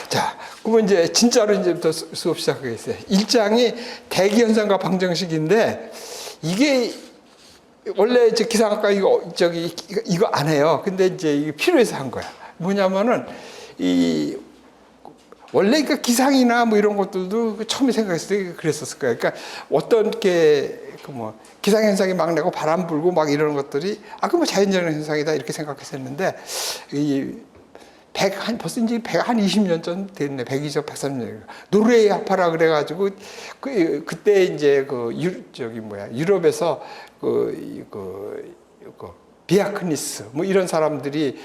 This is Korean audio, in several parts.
자, 그러면 이제 진짜로 이제부터 수업 시작하겠어요. 1장이 대기현상과 방정식인데, 이게 원래 이제 기상학과 이거 안 해요. 근데 이제 이게 필요해서 한 거야. 뭐냐면은 원래 그 기상이나 뭐 이런 것들도 처음에 생각했을 때 그랬었을 거예요. 그러니까 어떤 게 기상 현상이 막 나고 바람 불고 막 이런 것들이 그 뭐 자연적인 현상이다 이렇게 생각했었는데 벌써 이제 120년 전 됐네. 120, 130년. 노르웨이 합파라 그래가지고, 그때 이제 유럽에서 비아크니스, 뭐 이런 사람들이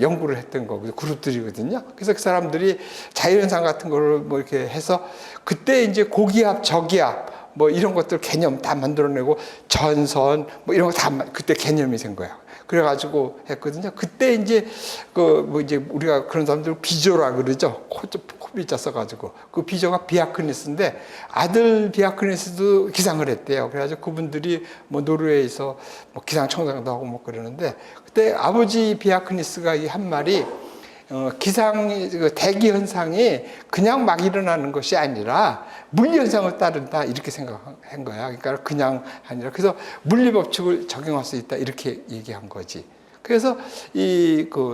연구를 했던 거고, 그룹들이거든요. 그래서 그 사람들이 자연현상 같은 거를 뭐 이렇게 해서, 그때 이제 고기압, 저기압, 뭐 이런 것들 개념 다 만들어내고, 전선, 뭐 이런 거 다 그때 개념이 된 거야. 그래가지고 했거든요. 그때 이제 이제 우리가 그런 사람들 비조라 그러죠. 코비자 써가지고 그 비조가 비아크니스인데 아들 비아크니스도 기상을 했대요. 그래가지고 그분들이 뭐 노르웨이에서 뭐 기상청장도 하고 뭐 그러는데 그때 아버지 비아크니스가 이 한 말이 대기 현상이 그냥 막 일어나는 것이 아니라 물리 현상을 따른다 이렇게 생각한 거야. 그러니까 그냥 아니라 그래서 물리 법칙을 적용할 수 있다 이렇게 얘기한 거지. 그래서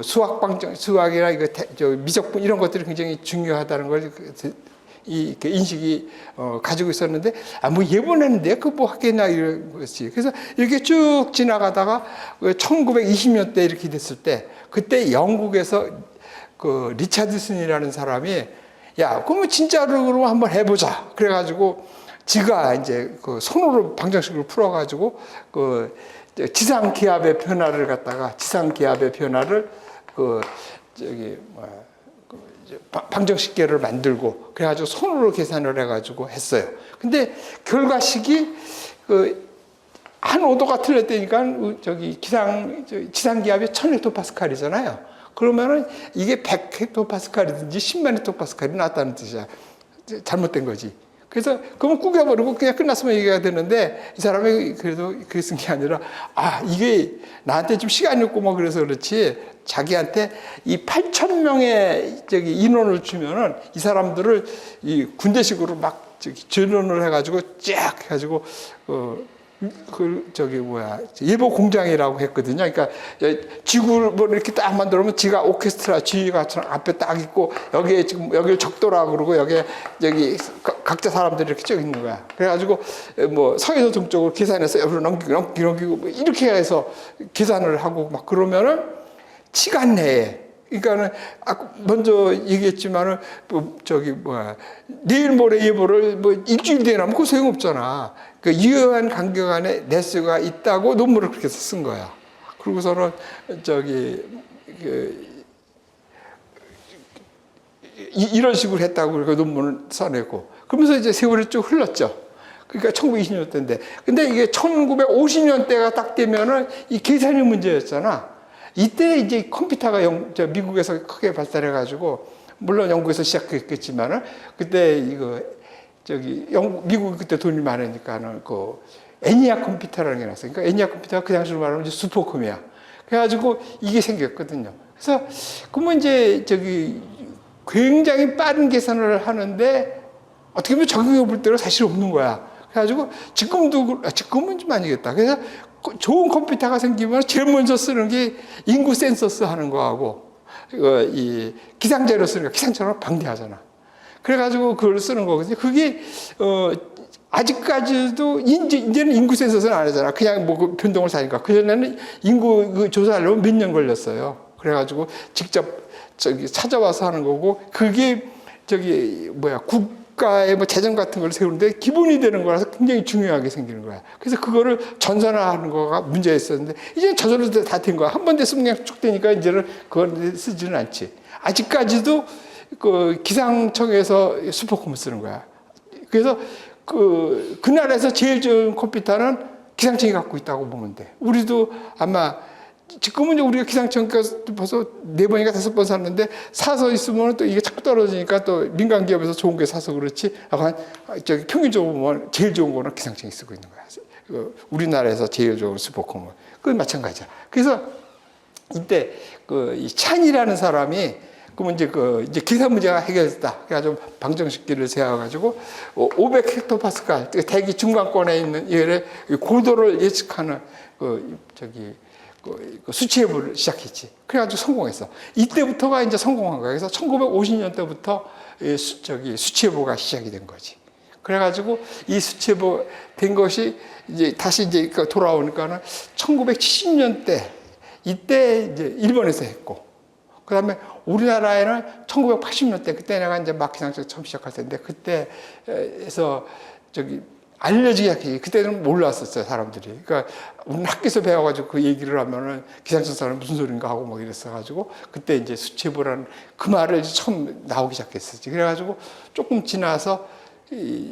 수학이나 미적분 이런 것들이 굉장히 중요하다는 걸 인식이 가지고 있었는데 뭐 예본했는데 뭐 하겠나 이런 것이. 그래서 이렇게 쭉 지나가다가 1920년대 이렇게 됐을 때 그때 영국에서 리차드슨이라는 사람이 그러면 진짜로 한번 해보자. 그래가지고 지가 이제 손으로 방정식을 풀어가지고 지상기압의 변화를 방정식계를 만들고 그래가지고 손으로 계산을 해가지고 했어요. 근데 결과식이 한 5도가 틀렸다니까 지상기압이 1000헥토파스칼이잖아요. 그러면은 이게 100헥토파스칼이든지 10만 헥토파스칼이 나왔다는 뜻이야. 잘못된 거지. 그래서 그러면 구겨버리고 그냥 끝났으면 얘기가 되는데 이 사람이 그래도 그게 쓴 게 아니라 이게 나한테 좀 시간이 없고 뭐 그래서 그렇지 자기한테 이 8,000명의 인원을 주면은 이 사람들을 이 군대식으로 막 전원을 해가지고 쫙 해가지고 예보 공장이라고 했거든요. 그러니까 지구를 뭐 이렇게 딱 만들면 지가 오케스트라 지휘가 앞에 딱 있고 여기에 지금 여기를 적도라 그러고 여기 각자 사람들이 이렇게 쭉 있는 거야. 그래가지고 뭐 서에서 동쪽으로 계산해서 옆으로 넘기고 뭐 이렇게 해서 계산을 하고 막 그러면은 시간 내에 그러니까는 먼저 얘기했지만은 내일 모레 예보를 뭐 일주일 뒤에 나면 그 소용없잖아. 그 유효한 간격 안에 내수가 있다고 논문을 그렇게 쓴 거야. 그러고서는 이런 식으로 했다고 그렇게 논문을 써내고 그러면서 이제 세월이 쭉 흘렀죠. 그러니까 1920년대인데 근데 이게 1950년대가 딱 되면은 이 계산이 문제였잖아. 이때 이제 컴퓨터가 미국에서 크게 발달해가지고 물론 영국에서 시작했겠지만은 그때 미국이 그때 돈이 많으니까는 애니악 컴퓨터라는 게 나왔어요. 그러니까 애니악 컴퓨터가 그 당시로 말하면 이제 슈퍼컴이야. 그래가지고 이게 생겼거든요. 그래서 그러면 이제 굉장히 빠른 계산을 하는데 어떻게 보면 적용해 볼 때로 사실 없는 거야. 그래가지고 지금은 좀 아니겠다. 그래서 좋은 컴퓨터가 생기면 제일 먼저 쓰는 게 인구 센서스 하는 거하고 이 기상자료 쓰는 거 기상처럼 방대하잖아. 그래가지고 그걸 쓰는 거거든요. 그게 아직까지도 이제는 인구 센서스는 안 하잖아. 그냥 뭐 변동을 사니까. 그전에는 인구 조사하려면 몇 년 걸렸어요. 그래가지고 직접 찾아와서 하는 거고 그게 국가의 뭐 재정 같은 걸 세우는데 기본이 되는 거라서 굉장히 중요하게 생기는 거야. 그래서 그거를 전산화하는 거가 문제였었는데 이제 저절로 다 된 거야. 한 번 됐으면 그냥 쭉 되니까 이제는 그걸 쓰지는 않지. 아직까지도 기상청에서 슈퍼컴을 쓰는 거야. 그래서 그 나라에서 제일 좋은 컴퓨터는 기상청이 갖고 있다고 보면 돼. 우리도 아마 지금은 우리가 기상청에서 벌써 4번인가 5번 샀는데 사서 있으면 또 이게 자꾸 떨어지니까 또 민간 기업에서 좋은 게 사서 그렇지. 평균적으로 보면 제일 좋은 거는 기상청이 쓰고 있는 거야. 우리나라에서 제일 좋은 슈퍼컴은. 그건 마찬가지야. 그래서 이때 이 찬이라는 사람이 그러면 이제 계산 문제가 해결됐다. 그래가지고 방정식기를 세워가지고 500헥토파스칼 대기 중간권에 있는 이열의 고도를 예측하는 수치해부를 시작했지. 그래가지고 성공했어. 이때부터가 이제 성공한 거야. 그래서 1950년대부터 수치해부가 시작이 된 거지. 그래가지고 이 수치해부 된 것이 이제 다시 이제 돌아오니까는 1970년대 이때 이제 일본에서 했고, 그 다음에 우리나라에는 1980년대 그때 내가 이제 막기상책 처음 시작할 때인데 그때에서 알려지기 시작했지. 그때는 몰랐었어요, 사람들이. 그러니까 우리는 학교에서 배워가지고 그 얘기를 하면은 기상청사는 무슨 소린가 하고 뭐 이랬어가지고 그때 이제 수치해부라는 그 말을 이제 처음 나오기 시작했었지. 그래가지고 조금 지나서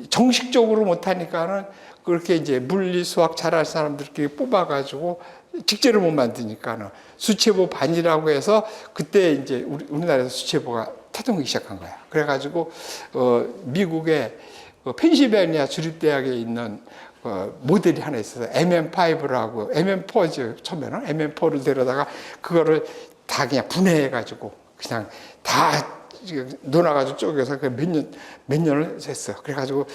정식적으로 못하니까는 그렇게 이제 물리, 수학 잘할 사람들끼리 뽑아가지고 직제를 못 만드니까는 수치해부 반이라고 해서 그때 이제 우리나라에서 수치해부가 태동하기 시작한 거야. 그래가지고 미국의 펜실베니아 주립대학에 있는 모델이 하나 있어서 MM5라고, MM4죠. 처음에는 MM4를 데려다가 그거를 다 그냥 분해해가지고 그냥 다 놓아가지고 쪼개서 몇 년을 했어요. 그래가지고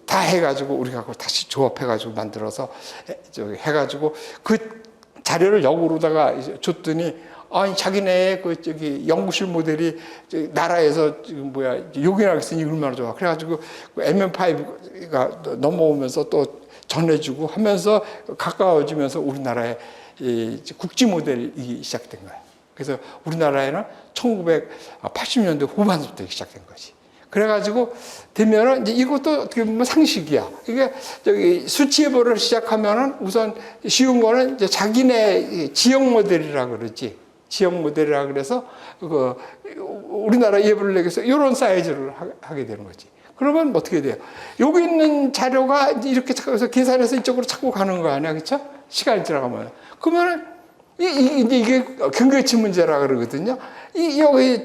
다 해가지고 우리가 그걸 다시 조합해가지고 만들어서 해가지고 그 자료를 역으로다가 줬더니 아니 자기네 연구실 모델이 나라에서 요긴하게 쓰니 얼마나 좋아. 그래가지고 MM5가 넘어오면서 또 전해주고 하면서 가까워지면서 우리나라의 국지 모델이 시작된 거야. 그래서 우리나라에는 1980년대 후반부터 시작된 거지. 그래가지고 되면은 이제 이것도 어떻게 보면 상식이야. 이게 수치해부를 시작하면은 우선 쉬운 거는 이제 자기네 지역 모델이라 그러지. 지역 모델이라 그래서 우리나라 예부를 내기 위해서 이런 사이즈를 하게 되는 거지. 그러면 어떻게 돼요? 여기 있는 자료가 이렇게 해서 계산해서 이쪽으로 자꾸 가는 거 아니야, 그렇죠? 시간이 지나가면. 그러면은 이게 경계치 문제라 그러거든요. 여기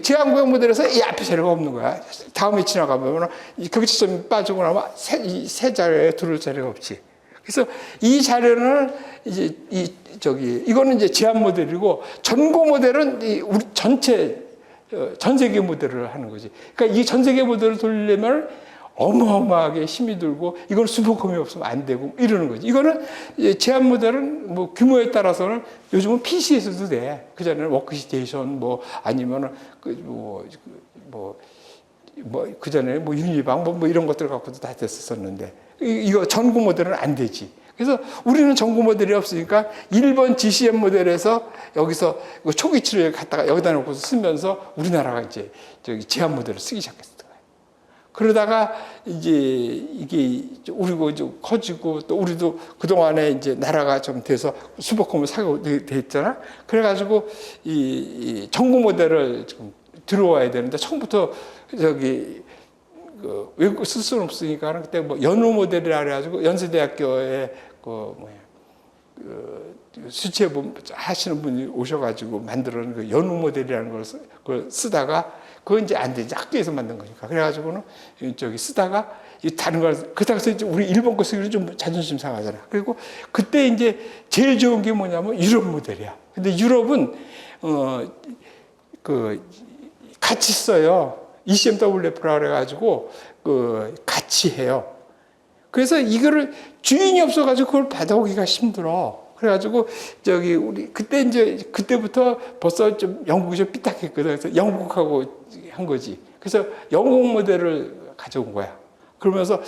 제한구역 모델에서 이 앞에 자료가 없는 거야. 다음에 지나가면 이 경계치점이 빠지고 나면 세 자료에 들어올 자료가 없지. 그래서 이 자료는 이거는 이제 제한 모델이고 전고 모델은 우리 전 세계 모델을 하는 거지. 그러니까 이 전 세계 모델을 돌리려면 어마어마하게 힘이 들고 이건 수보컴이 없으면 안 되고 이러는 거지. 이거는 제한 모델은 뭐 규모에 따라서는 요즘은 PC에서도 돼. 그전에는 워크스테이션 아니면은 그전에 유니방 뭐 이런 것들 갖고도 다 됐었는데 이거 전구 모델은 안 되지. 그래서 우리는 전구 모델이 없으니까 일본 GCM 모델에서 여기서 초기치를 갖다가 여기다 놓고서 쓰면서 우리나라가 이제 제한 모델을 쓰기 시작했어요. 그러다가 이제 이게 우리고 이제 커지고 또 우리도 그동안에 이제 나라가 좀 돼서 수보컴을 사고 됐잖아. 그래가지고 이 전구 모델을 지금 들어와야 되는데 처음부터 외국 쓸 수는 없으니까 그때 연우 모델이라 그래가지고 연세대학교에 수치해부 하시는 분이 오셔가지고 만들어낸 그 연우 모델이라는 걸 쓰다가 그건 이제 안 되지. 학교에서 만든 거니까. 그래가지고는 쓰다가 다른 걸, 그다가서 이제 우리 일본 거 쓰기로 좀 자존심 상하잖아. 그리고 그때 이제 제일 좋은 게 뭐냐면 유럽 모델이야. 근데 유럽은, 같이 써요. ECMWF라 그래가지고, 같이 해요. 그래서 이거를 주인이 없어가지고 그걸 받아오기가 힘들어. 그래가지고 우리 그때부터 벌써 좀 영국이 좀 삐딱했거든. 그래서 영국하고 한 거지. 그래서 영국 모델을 가져온 거야. 그러면서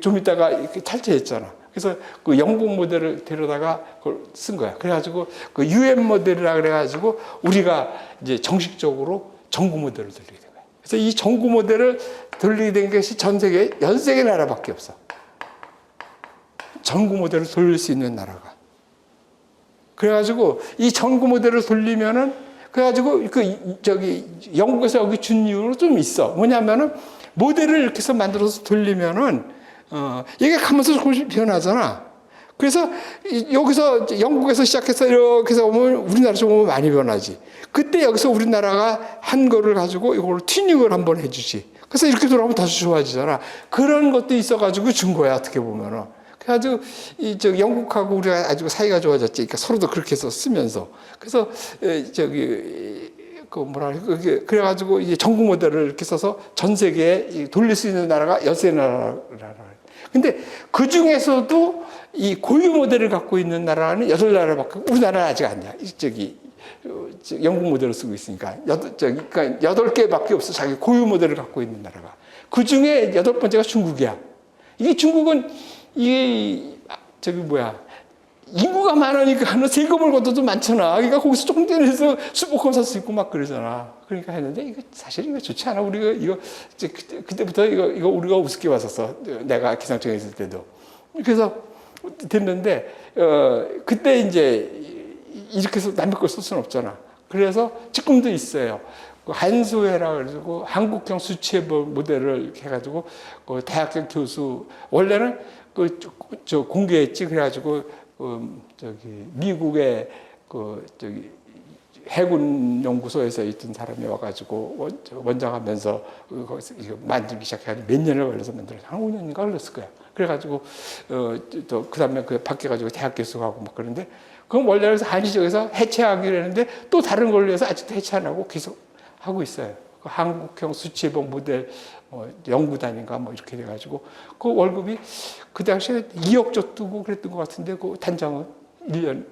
좀 있다가 이렇게 탈퇴했잖아. 그래서 그 영국 모델을 데려다가 그걸 쓴 거야. 그래가지고 그 UN 모델이라 그래가지고 우리가 이제 정식적으로 전구 모델을 돌리게 된 거야. 그래서 이 전구 모델을 돌리게 된 것이 전 세계 13개 나라밖에 없어. 전구 모델을 돌릴 수 있는 나라가. 그래가지고 이 전구 모델을 돌리면은 그래가지고 영국에서 여기 준 이유로 좀 있어. 뭐냐면은 모델을 이렇게 해서 만들어서 돌리면은 이게 가면서 조금씩 변하잖아. 그래서 여기서 영국에서 시작해서 이렇게 해서 오면 우리나라에서 오면 많이 변하지. 그때 여기서 우리나라가 한 거를 가지고 이걸 튜닝을 한번 해주지. 그래서 이렇게 돌아오면 다시 좋아지잖아. 그런 것도 있어가지고 준 거야, 어떻게 보면은. 그래가지고 저 영국하고 우리가 아주 사이가 좋아졌지. 그러니까 서로도 그렇게 해서 쓰면서 그래서 저기 그 뭐라 그래가지고 이제 전국 모델을 이렇게 써서 전 세계에 돌릴 수 있는 나라가 13나라. 근데 그 중에서도 이 고유 모델을 갖고 있는 나라는 8나라밖에, 우리나라는 아직 아니야. 저기 영국 모델을 쓰고 있으니까. 그러니까 8개밖에 없어. 자기 고유 모델을 갖고 있는 나라가. 그 중에 8번째가 중국이야. 이게 중국은 이게 저기 뭐야. 인구가 많으니까 세금을 걷어도 많잖아. 그러니까 거기서 조금 떼내서 수복권 살 수 있고 막 그러잖아. 그러니까 했는데 이거 사실 이거 좋지 않아. 우리가 이거 그때부터 이거 우리가 우습게 봤었어. 내가 기상청에 있을 때도. 그래서 됐는데 그때 이제 이렇게 해서 남의 걸 쓸 수는 없잖아. 그래서 지금도 있어요. 그 한소회라 그래가지고 한국형 수치해볼 모델을 이렇게 해가지고 그 대학교 교수 원래는 저 공개했지. 그래가지고 저기 미국의 저기 해군 연구소에서 있던 사람이 와가지고 원장하면서 거기서 이거 만들기 시작해가지고 몇 년을 걸려서 만들어서 한 5년인가 걸렸을 거야. 그래가지고 또 그다음에 그 바뀌어가지고 대학 교수하고 막 그런데 그건 원래 그래서 한시적에서 해체하기로 했는데 또 다른 걸로 해서 아직도 해체 안 하고 계속 하고 있어요. 그 한국형 수치해본 모델 연구단인가 뭐 이렇게 돼가지고 그 월급이 그 당시에 2억 줬고 그랬던 것 같은데 그 단장은 1년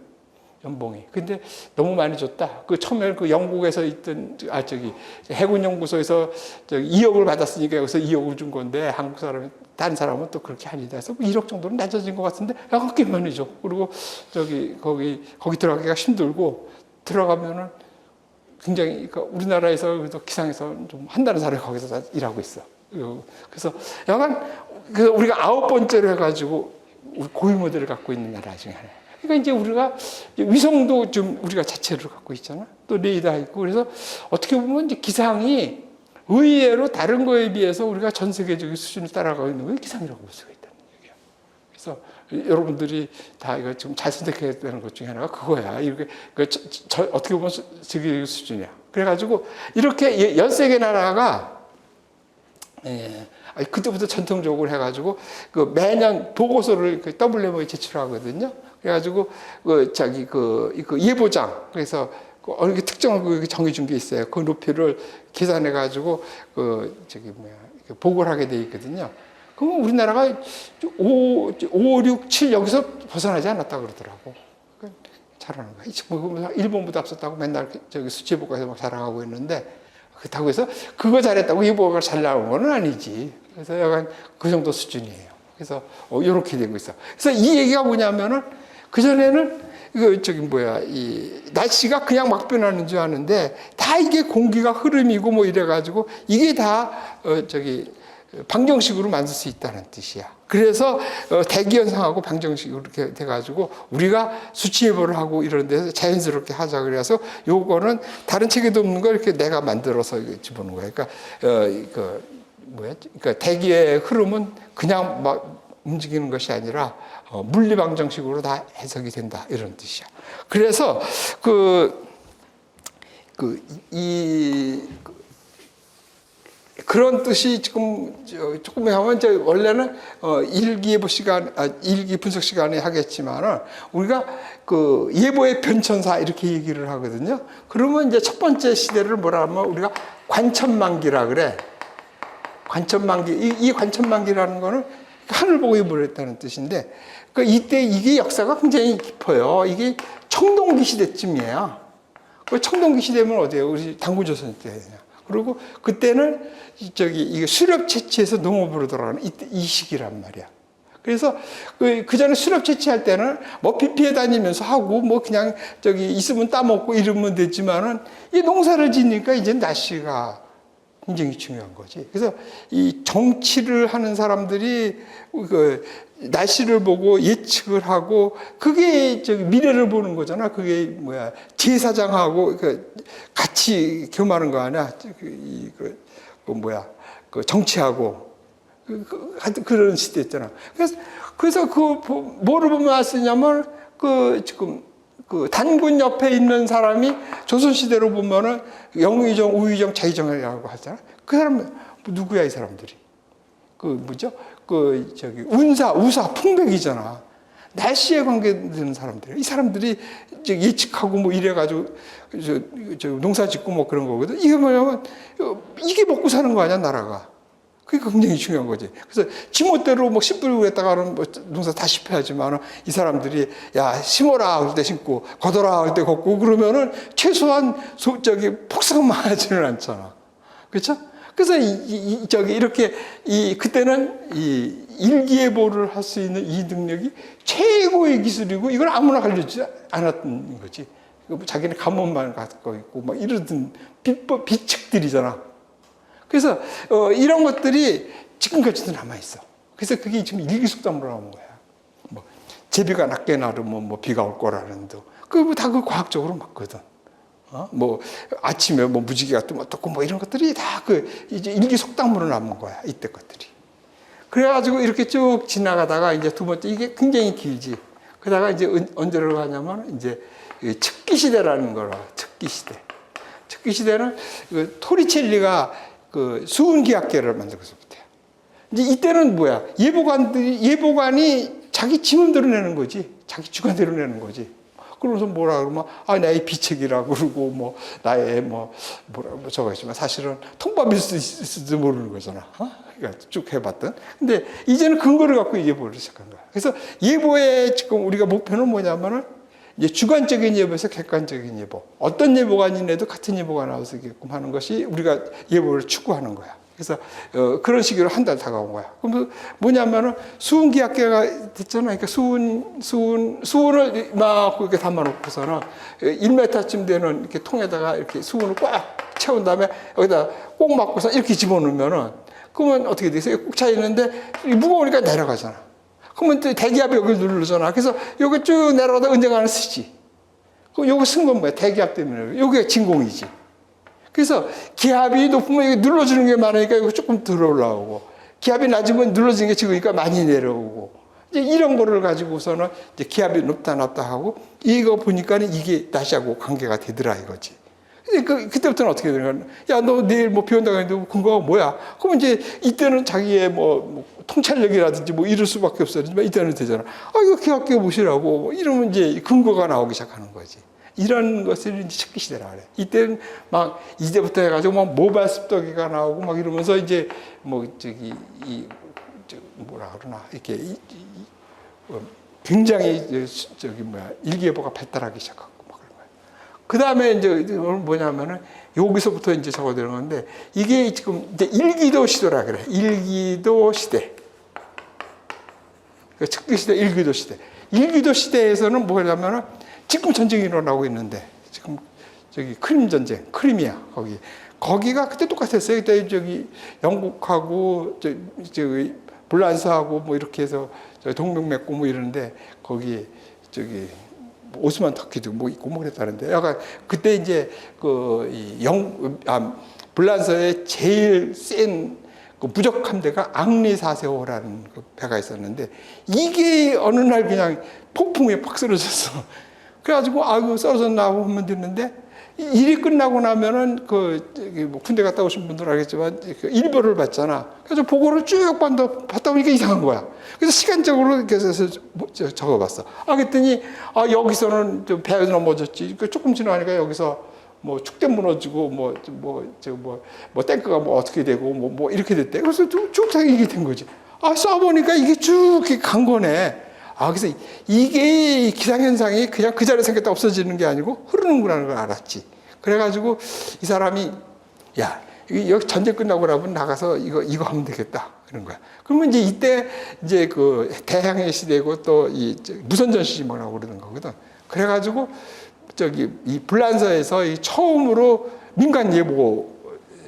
연봉이. 근데 너무 많이 줬다. 그 처음에 그 영국에서 있던 저기 해군 연구소에서 2억을 받았으니까 여기서 2억을 준 건데 한국 사람이 다른 사람은 또 그렇게 아니다 해서 1억 정도는 낮아진 것 같은데 약간 꽤 많이 줘. 그리고 저기 거기 들어가기가 힘들고 들어가면은 굉장히 그러니까 우리나라에서 그래도 기상에서 좀 한다는 사람이 거기서 일하고 있어. 그래서 약간 그래서 우리가 9번째로 해가지고 고유 모델을 갖고 있는 나라 중에 하나. 그러니까 이제 우리가 위성도 좀 우리가 자체로 갖고 있잖아. 또 레이더 있고 그래서 어떻게 보면 이제 기상이 의외로 다른 거에 비해서 우리가 전 세계적인 수준을 따라가고 있는 게 기상이라고 볼 수가 있다는 얘기야. 그래서 여러분들이 다 이거 좀 잘 선택해야 되는 것 중에 하나가 그거야. 이렇게 어떻게 보면 세계적 수준이야. 그래가지고 이렇게 13개 나라가 그때부터 전통적으로 해가지고 그 매년 보고서를 그 WMO에 제출하거든요. 그래가지고 그 예보장 그래서 어느 특정을 정해준 게 있어요. 그 높이를 계산해가지고 보고를 하게 돼 있거든요. 그러면 우리나라가 5, 6, 7 여기서 벗어나지 않았다 그러더라고. 잘하는 거야. 일본보다 앞섰다고 맨날 저기 수치보고에서 막 자랑하고 있는데 그렇다고 해서 그거 잘했다고 예보가 잘 나온 건 아니지. 그래서 약간 그 정도 수준이에요. 그래서 이렇게 되고 있어. 그래서 이 얘기가 뭐냐면은 그 전에는 이 날씨가 그냥 막 변하는 줄 아는데 다 이게 공기가 흐름이고 뭐 이래가지고 이게 다 방정식으로 만들 수 있다는 뜻이야. 그래서 대기현상하고 방정식으로 이렇게 돼가지고 우리가 수치예보를 하고 이런 데서 자연스럽게 하자 그래서 요거는 다른 책에도 없는 걸 이렇게 내가 만들어서 집어넣은 거야. 그러니까 대기의 흐름은 그냥 막 움직이는 것이 아니라 물리 방정식으로 다 해석이 된다 이런 뜻이야. 그래서 그런 뜻이 조금 하면 원래는 일기예보 시간, 일기 분석 시간에 하겠지만은 우리가 그 예보의 변천사 이렇게 얘기를 하거든요. 그러면 이제 첫 번째 시대를 뭐라 하면 우리가 관천만기라 그래. 관천만기. 이 관천만기라는 거는 하늘 보고 예보를 했다는 뜻인데, 이때 이게 역사가 굉장히 깊어요. 이게 청동기 시대쯤이에요. 그 청동기 시대면 어디예요? 우리 당구조선 때냐. 그리고 그때는 이게 수렵 채취해서 농업으로 돌아가는 이 시기란 말이야. 그래서 그 전에 수렵 채취할 때는 뭐 비 피해 다니면서 하고 뭐 그냥 있으면 따먹고 이러면 됐지만은 이 농사를 짓니까 이제 날씨가 굉장히 중요한 거지. 그래서 이 정치를 하는 사람들이 날씨를 보고 예측을 하고 그게 미래를 보는 거잖아. 그게 뭐야 제사장하고 같이 겸하는 거 아니야. 정치하고 그런 시대였잖아. 그래서 뭐를 보면 알 수 있냐면 지금 단군 옆에 있는 사람이 조선시대로 보면은 영의정, 우의정, 자의정이라고 하잖아. 그 사람은 누구야, 이 사람들이? 뭐죠? 운사, 우사, 풍백이잖아. 날씨에 관계되는 사람들이야. 이 사람들이 이제 예측하고 뭐 이래가지고 농사 짓고 뭐 그런 거거든. 이게 뭐냐면 이게 먹고 사는 거 아니야, 나라가. 그게 굉장히 중요한 거지. 그래서 지멋대로 뭐 심부리고 했다가는 뭐 농사 다 실패하지만 이 사람들이 야, 심어라 할 때 심고 걷어라 할 때 걷고 그러면은 최소한 폭삭만 하지는 않잖아. 그렇죠? 그래서 이렇게 그때는 이 일기예보를 할 수 있는 이 능력이 최고의 기술이고 이걸 아무나 가르치지 않았던 거지. 자기는 가문만 갖고 있고 막 이러던 비측들이잖아. 그래서 이런 것들이 지금까지도 남아 있어. 그래서 그게 지금 일기숙담으로 나온 거야. 뭐 제비가 낮게 나르면 뭐 비가 올 거라는 도 그거 다 그 과학적으로 맞거든. 뭐 아침에 뭐 무지개가 뜨면 어떻고 뭐 이런 것들이 다 이제 일기속담으로 남은 거야. 이때 것들이. 그래가지고 이렇게 쭉 지나가다가 이제 두 번째 이게 굉장히 길지. 그러다가 이제 언제로 가냐면 이제 척기 시대라는 거라. 척기 시대. 척기 시대는 토리첼리가 수은기학계를 만들어서부터야. 이제 이때는 뭐야? 예보관이 자기 지문대로 내는 거지. 자기 주관대로 내는 거지. 그러면서 뭐라 그러면, 나의 비책이라고 그러고, 뭐, 나의 저거 있지만 사실은 통밥일 수도 모르는 거잖아. 그러니까 쭉 해봤던. 근데 이제는 근거를 갖고 예보를 시작한 거야. 그래서 예보의 지금 우리가 목표는 뭐냐면은 이제 주관적인 예보에서 객관적인 예보. 어떤 예보가 아니래도 같은 예보가 나오게끔 하는 것이 우리가 예보를 추구하는 거야. 그래서 그런 식으로 한 달 다가온 거야. 그럼 뭐냐면은 수은기학계가 됐잖아. 그러니까 수은을 막 그렇게 담아놓고서는 1m쯤 되는 이렇게 통에다가 이렇게 수은을 꽉 채운 다음에 여기다 꼭 막고서 이렇게 집어넣으면은 그러면 어떻게 되세요? 꼭 차 있는데 무거우니까 내려가잖아. 그러면 또 대기압이 여기 누르잖아. 그래서 여기 쭉 내려가다 언젠가는 쓰지. 그럼 요거 쓴 건 뭐야? 대기압 때문에. 요게 진공이지. 그래서 기압이 높으면 이게 눌러주는 게 많으니까 이거 조금 덜 올라오고, 기압이 낮으면 눌러지는 게 적으니까 많이 내려오고, 이제 이런 거를 가지고서는 이제 기압이 높다 하고, 이거 보니까는 이게 날씨하고 관계가 되더라 이거지. 그때부터는 어떻게 되는 거야? 야, 너 내일 뭐 비 온다고 했는데 근거가 뭐야? 그러면 이제 이때는 자기의 뭐 통찰력이라든지 뭐 이럴 수밖에 없었지만 이때는 되잖아. 이거 기압계 보시라고. 뭐 이러면 이제 근거가 나오기 시작하는 거지. 이런 것을 이제 척기 시대라 그래. 이때는 막 이제부터 해가지고 막 모발 습도기가 나오고 막 이러면서 이제 뭐 뭐라 그러나 이렇게 굉장히 일기예보가 발달하기 시작하고 막 그런 거야. 그 다음에 이제 뭐냐면은 여기서부터 이제 적어드는 건데 이게 지금 이제 일기도 시대라 그래. 일기도 시대. 척기 시대, 일기도 시대. 일기도 시대에서는 뭐냐면은 지금 전쟁이 일어나고 있는데 지금 크림 전쟁, 크리미아 거기가 그때 똑같았어요. 그때 영국하고 불란서하고 뭐 이렇게 해서 동맹 맺고 뭐 이러는데 거기 오스만 터키도 뭐 있고 뭐 그랬다는데 약간 그때 이제 불란서의 제일 센 무적 함대가 앙리 4세호라는 배가 있었는데 이게 어느 날 그냥 폭풍에 팍 쓰러졌어. 그래가지고 이거 썰어졌나 하면 됐는데 일이 끝나고 나면은 뭐 군대 갔다 오신 분들 알겠지만 일벌을 받잖아. 그래서 보고를 쭉 받다 보니까 이상한 거야. 그래서 시간적으로 이렇게 해서 적어봤어. 그랬더니 여기서는 좀 배 넘어졌지. 조금 지나니까 여기서 뭐 축대 무너지고 뭐 탱크가 뭐 어떻게 되고 뭐 이렇게 됐대. 그래서 쭉 이게 된 거지. 써보니까 이게 쭉 간 거네. 그래서 이게 기상현상이 그냥 그 자리에 생겼다 없어지는 게 아니고 흐르는구나는 걸 알았지. 그래가지고 이 사람이, 야, 여기 전쟁 끝나고 나면 나가서 이거 하면 되겠다. 그런 거야. 그러면 이제 이때 이제 대항해 시대고 또 무선전 시대라고 그러는 거거든. 그래가지고 이 불란서에서 처음으로 민간 예보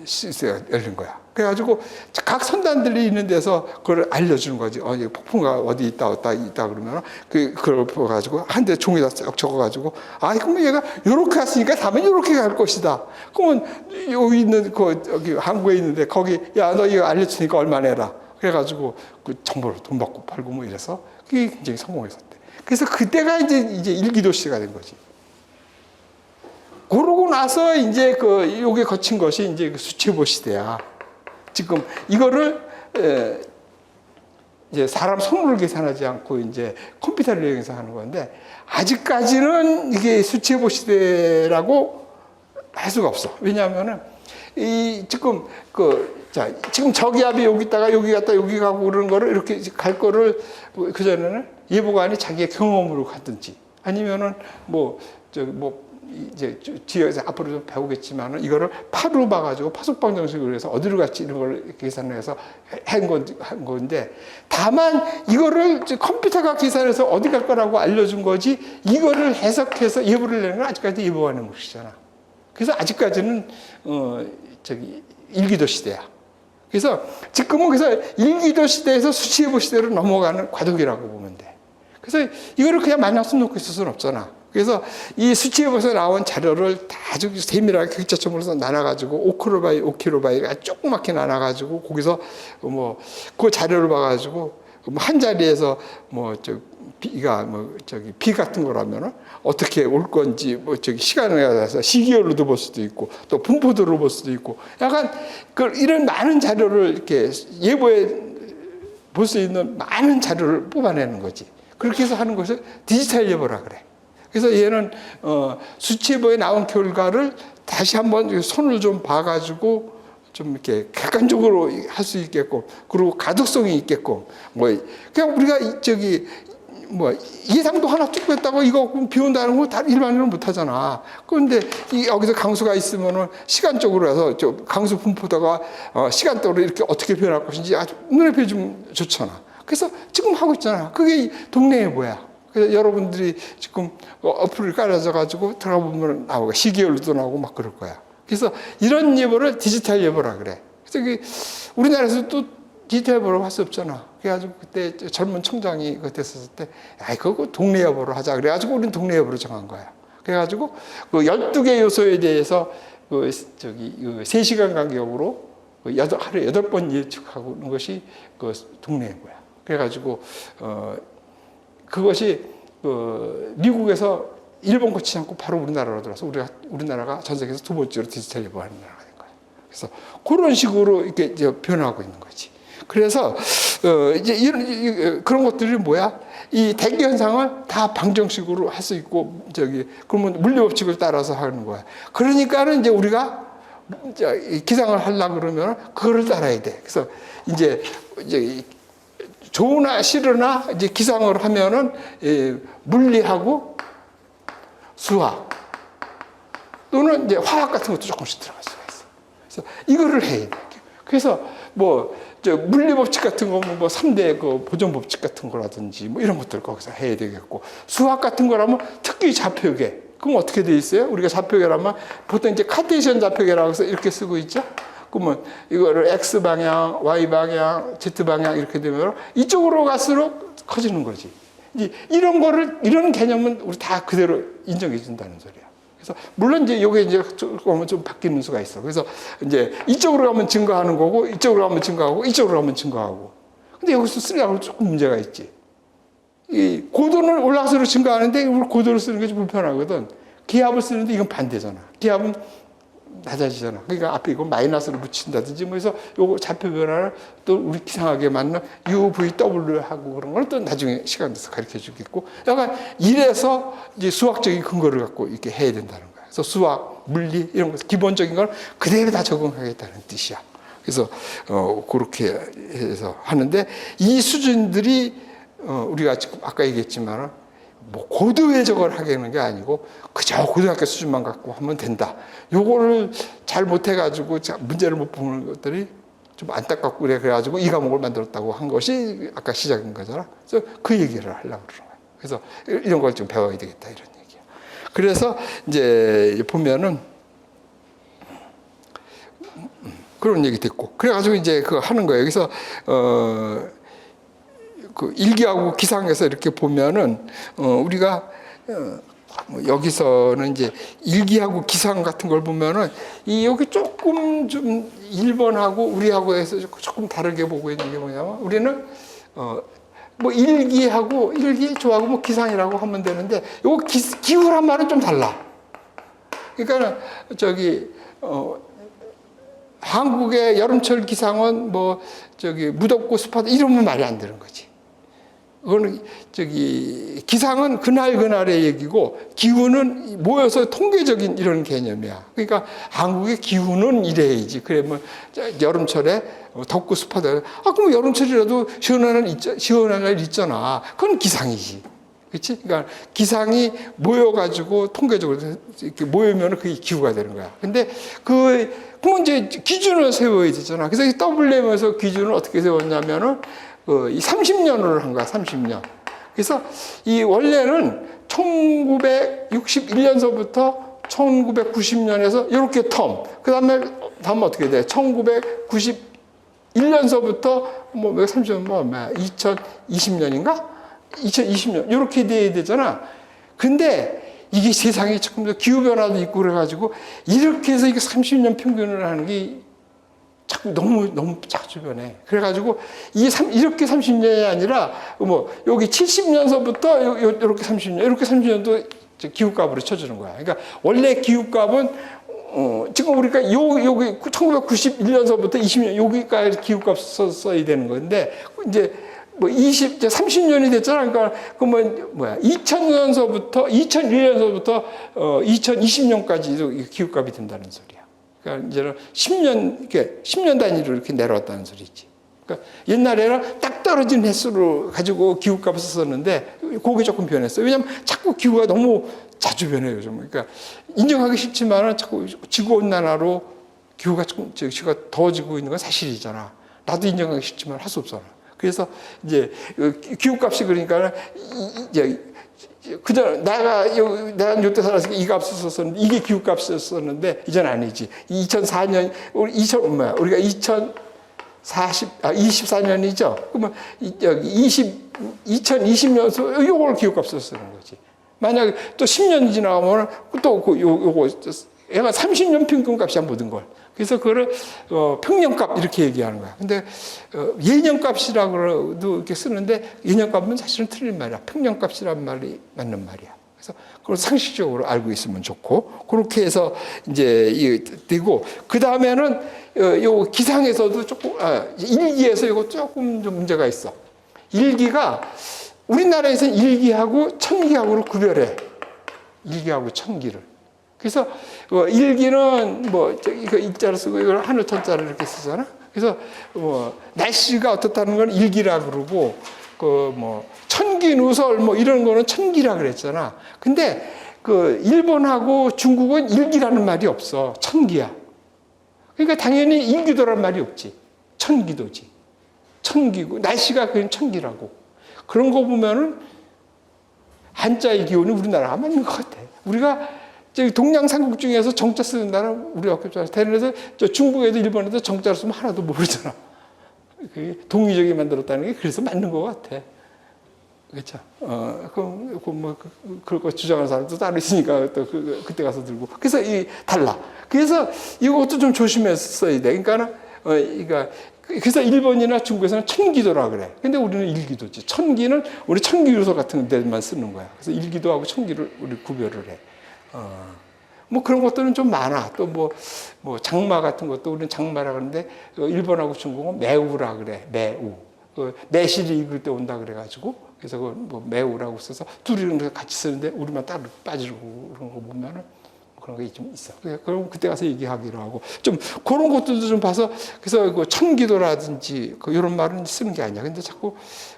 시대가 열린 거야. 그래가지고 각 선단들이 있는 데서 그걸 알려주는 거지. 폭풍가 어디 있다 그러면 그걸 보가지고 한 대 종이다 쫙 적어가지고 그러면 얘가 요렇게 갔으니까 다음엔 요렇게 갈 것이다. 그러면 여기 있는 여기 항구에 있는데 거기 야 너 이거 알려주니까 얼마 내라. 그래가지고 그 정보를 돈 받고 팔고 뭐 이래서 그게 굉장히 성공했었대. 그래서 그때가 이제 일기도 시대가 된 거지. 그러고 나서 이제 요게 거친 것이 이제 수채보 시대야. 지금 이거를 이제 사람 손으로 계산하지 않고 이제 컴퓨터를 이용해서 하는 건데 아직까지는 이게 수치해보 시대라고 할 수가 없어. 왜냐하면은 이 지금 지금 저기압이 여기 있다가 여기 갔다 여기 가고 그러는 거를 이렇게 갈 거를 그전에는 예보관이 자기의 경험으로 갔든지 아니면은 이제 뒤에서 앞으로 좀 배우겠지만은 이거를 파로 봐가지고 파속방 정식으로 해서 어디로 갈지 이런 걸 계산해서 한 건데 다만 이거를 컴퓨터가 계산해서 어디 갈 거라고 알려준 거지 이거를 해석해서 예보를 내는 건 아직까지 예보관의 몫이잖아. 그래서 아직까지는 일기도 시대야. 그래서 지금은 일기도 시대에서 수치예보 시대로 넘어가는 과도기라고 보면 돼. 그래서 이거를 그냥 마이너스 놓고 있을 수는 없잖아. 그래서 이 수치예보에서 나온 자료를 다 아주 세밀하게 객차점으로 나눠가지고 5kB, 5kB 조그맣게 나눠가지고 거기서 그 자료를 봐가지고 한 자리에서 비 같은 거라면은 어떻게 올 건지 시간에 따라서 시기열로도 볼 수도 있고 또 분포도로 볼 수도 있고 약간 이런 많은 자료를 이렇게 예보에 볼 수 있는 많은 자료를 뽑아내는 거지. 그렇게 해서 하는 것을 디지털 예보라 그래. 그래서 얘는 수치예보에 나온 결과를 다시 한번 손을 좀 봐가지고 좀 이렇게 객관적으로 할 수 있게끔 그리고 가독성이 있게끔 그냥 우리가 예상도 하나 쭉 했다고 이거 비 온다는 거 다 일반인은 못 하잖아. 그런데 여기서 강수가 있으면은 시간적으로 해서 강수 분포도가 시간대로 이렇게 어떻게 변할 것인지 아주 눈에 뵈주면 좋잖아. 그래서 지금 하고 있잖아. 그게 동네 예보야. 그래서 여러분들이 지금 어플을 깔아져 가지고 들어가 보면 나오고 시계열도 나오고 막 그럴 거야. 그래서 이런 예보를 디지털 예보라 그래. 그래서 우리나라에서 또 디지털 예보를 할 수 없잖아. 그래가지고 그때 젊은 청장이 그때 했었을 때, 그거 동네 예보로 하자. 그래가지고 우리는 동네 예보로 정한 거야. 그래가지고 그 12개 요소에 대해서 3시간 간격으로 하루에 8번 예측하는 것이 그 동네 예보야. 그래가지고, 그것이 미국에서 일본 거치지 않고 바로 우리나라로 들어와서 우리나라가 전 세계에서 두 번째로 디지털 예보하는 나라가 된 거예요. 그래서 그런 식으로 이렇게 변화하고 있는 거지. 그래서 이제 그런 것들이 뭐야? 이 대기 현상을 다 방정식으로 할 수 있고 그러면 물리법칙을 따라서 하는 거야. 그러니까는 이제 우리가 기상을 하려고 그러면 그거를 따라야 돼. 그래서 이제 좋으나 싫으나 이제 기상을 하면은 물리하고 수학 또는 이제 화학 같은 것도 조금씩 들어갈 수가 있어. 그래서 이거를 해야 돼. 그래서 물리법칙 같은 거 3대 보존 법칙 같은 거라든지 이런 것들 거기서 해야 되겠고 수학 같은 거라면 특히 좌표계. 그럼 어떻게 돼 있어요? 우리가 좌표계라면 보통 이제 카테시언 좌표계라고 해서 이렇게 쓰고 있죠. 그러면 이거를 X 방향, Y 방향, Z 방향 이렇게 되면 이쪽으로 갈수록 커지는 거지. 이런 개념은 우리 다 그대로 인정해 준다는 소리야. 그래서 물론 이제 요게 이제 좀 바뀌는 수가 있어. 그래서 이제 이쪽으로 가면 증가하는 거고 이쪽으로 가면 증가하고 이쪽으로 가면 증가하고. 근데 여기서 쓰려고 조금 문제가 있지. 이 고도는 올라갈수록 증가하는데 우리 고도를 쓰는 게 좀 불편하거든. 기압을 쓰는데 이건 반대잖아. 기압은 낮아지잖아. 그러니까 앞에 이거 마이너스를 붙인다든지 해서 요거 좌표 변화를 또 우리 기상학에 맞는 UVW 하고 그런 걸 또 나중에 시간 돼서 가르쳐 주겠고 약간 이래서 이제 수학적인 근거를 갖고 이렇게 해야 된다는 거야. 그래서 수학, 물리 이런 거 기본적인 걸 그대로 다 적용하겠다는 뜻이야. 그래서 그렇게 해서 하는데 이 수준들이 우리가 지금 아까 얘기했지만 고도 회적을 하게 게 아니고 그저 고등학교 수준만 갖고 하면 된다. 요거를 잘 못해가지고 문제를 못 푸는 것들이 좀 안타깝고 그래가지고 이 과목을 만들었다고 한 것이 아까 시작인 거잖아. 그래서 그 얘기를 하려고 그러는 거야. 그래서 이런 걸 좀 배워야 되겠다 이런 얘기야. 그래서 이제 보면은 그런 얘기 됐고 그래가지고 이제 그거 하는 거예요. 그래서 그 일기하고 기상에서 이렇게 보면은 우리가 여기서는 이제 일기하고 기상 같은 걸 보면은 여기 조금 좀 1번하고 우리하고 해서 조금 다르게 보고 있는 게 뭐냐면 우리는 일기 좋아하고 기상이라고 하면 되는데 요거 기후란 말은 좀 달라. 그러니까 한국의 여름철 기상은 뭐 저기 무덥고 습하다 이러면 말이 안 되는 거지. 그거는 저기 기상은 그날의 얘기고 기후는 모여서 통계적인 이런 개념이야. 그러니까 한국의 기후는 이래야지. 그러면 여름철에 덥고 습하다. 그럼 여름철이라도 시원한 날 있잖아. 그건 기상이지. 그렇지? 그러니까 기상이 모여가지고 통계적으로 이렇게 모이면 그게 기후가 되는 거야. 근데 그럼 이제 기준을 세워야 되잖아. 그래서 이 WM에서 기준을 어떻게 세웠냐면은 이 30년으로 한 거야, 30년. 그래서 이 원래는 1961년서부터 1990년에서 이렇게 그 다음에 어떻게 돼? 1991년서부터 뭐 30년 뭐 2020년인가? 2020년 이렇게 돼야 되잖아. 근데 이게 세상에 조금 더 기후변화도 있고 그래가지고 이렇게 해서 이게 30년 평균을 하는 게 자꾸 너무 자주 변해. 그래가지고 이렇게 30년이 아니라 뭐 여기 70년서부터 이렇게 30년, 이렇게 30년도 기후값으로 쳐주는 거야. 그러니까 원래 기후값은 지금 우리가 여기 1991년서부터 20년 여기까지 기후값 써야 되는 건데 이제 뭐 30년이 됐잖아. 그러니까 그러면 2001년서부터 2020년까지도 기후값이 된다는 소리야. 그러니까 이제는 10년 단위로 이렇게 내려왔다는 소리지. 그러니까 옛날에는 딱 떨어진 횟수로 가지고 기후값을 썼는데 그게 조금 변했어요. 왜냐하면 자꾸 기후가 너무 자주 변해요, 요즘. 그러니까 인정하기 싫지만은 자꾸 지구온난화로 기후가 더워지고 있는 건 사실이잖아. 나도 인정하기 싫지만 할 수 없잖아. 그래서 이제 기후값이 그러니까 이제 그전 내가 요때 살았으니까 이 값을 썼었는데 이게 기후값이었었는데 이제는 아니지. 2004년 우리가 24년이죠. 그러면 여기 2020년서 요걸 기후값을 쓰는 거지. 만약에 또 10년이 지나가면 또 요거 얘가 30년 평균값이야 모든 걸. 그래서 그거를 평년값 이렇게 얘기하는 거야. 근데 예년값이라고도 이렇게 쓰는데 예년값은 사실은 틀린 말이야. 평년값이라는 말이 맞는 말이야. 그래서 그걸 상식적으로 알고 있으면 좋고 그렇게 해서 이제 되고 그 다음에는 요 기상에서도 조금 일기에서 이거 조금 좀 문제가 있어. 일기가 우리나라에서는 일기하고 천기하고로 구별해. 일기하고 천기를. 그래서 일기는 이거 일자로 쓰고 이걸 하늘 천자를 이렇게 쓰잖아. 그래서 날씨가 어떻다는 건 일기라 그러고 천기 누설 이런 거는 천기라 그랬잖아. 근데 일본하고 중국은 일기라는 말이 없어. 천기야. 그러니까 당연히 일기도란 말이 없지. 천기도지. 천기고 날씨가 그냥 천기라고. 그런 거 보면은 한자의 기온이 우리나라가 맞는 것 같아. 우리가 동양 삼국 중에서 정자 쓰는 나라는 우리가 대단해서 중국에도 일본에도 정자를 쓰면 하나도 모르잖아. 동의적이 만들었다는 게 그래서 맞는 것 같아. 그렇죠? 그럴 거 주장하는 사람도 따로 있으니까 또 그때 가서 들고. 그래서 달라. 그래서 이것도 좀 조심해서 써야 돼. 그래서 일본이나 중국에서는 천기도라 그래. 근데 우리는 일기도지. 천기는 우리 천기유서 같은 데만 쓰는 거야. 그래서 일기도하고 천기를 우리 구별을 해. 그런 것들은 좀 많아. 또 장마 같은 것도 우리는 장마라 그러는데 일본하고 중국은 매우라 그래. 매우. 매실이 익을 때 온다 그래가지고 그래서 매우라고 써서 둘이 같이 쓰는데 우리만 따로 빠지고 그런 거 보면은 그런 게 좀 있어. 그럼 그때 가서 얘기하기로 하고 좀 그런 것들도 좀 봐서 그래서 천기도라든지 이런 말은 쓰는 게 아니야. 근데 자꾸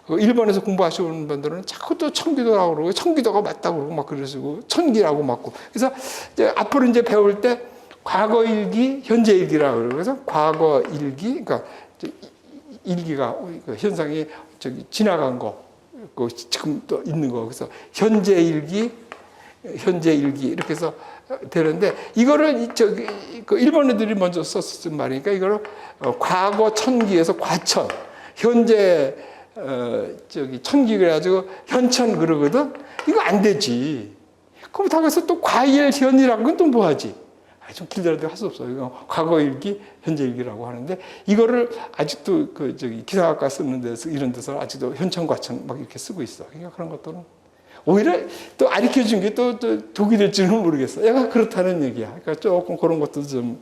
일본에서 공부하시는 분들은 자꾸 또 천기도라고 그러고 천기도가 맞다고 그러고 막 그러시고 천기라고 맞고 그래서 이제 앞으로 이제 배울 때 과거 일기, 현재 일기라고 그러고 그래서 과거 일기, 그러니까 일기가 현상이 지나간 거, 지금 또 있는 거 그래서 현재 일기 이렇게 해서 되는데 이거를 일본 애들이 먼저 썼을 말이니까 이거를 과거 천기에서 과천, 현재 천기 그래가지고 현천 그러거든. 이거 안 되지. 그럼 다가서 또 과일 현이라는 건 또 뭐하지? 좀 길더라도 할 수 없어. 이거 과거 일기, 현재 일기라고 하는데 이거를 아직도 기상학과 쓰는 데서 이런 데서 아직도 현천 과천 막 이렇게 쓰고 있어. 그러니까 그런 것들은 오히려 또 가르쳐 준 게 또 독이 될지는 모르겠어. 얘가 그렇다는 얘기야. 그러니까 조금 그런 것도 좀,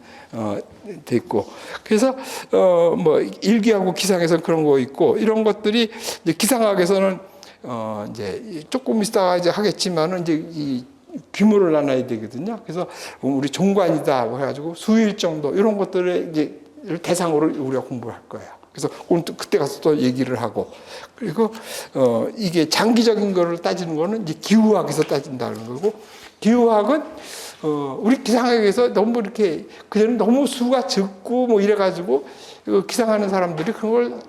됐고. 그래서, 뭐, 일기하고 기상에서는 그런 거 있고, 이런 것들이, 이제 기상학에서는, 이제 조금 있다가 이제 하겠지만은, 이제 이 규모를 나눠야 되거든요. 그래서 우리 종관이다. 해가지고 수일 정도, 이런 것들을 이제 대상으로 우리가 공부를 할 거예요. 그래서 오늘 또 그때 가서 또 얘기를 하고, 그리고 이게 장기적인 거를 따지는 거는 이제 기후학에서 따진다는 거고, 기후학은 우리 기상학에서 너무 이렇게 그전에 너무 수가 적고 뭐 이래가지고 기상하는 사람들이 그런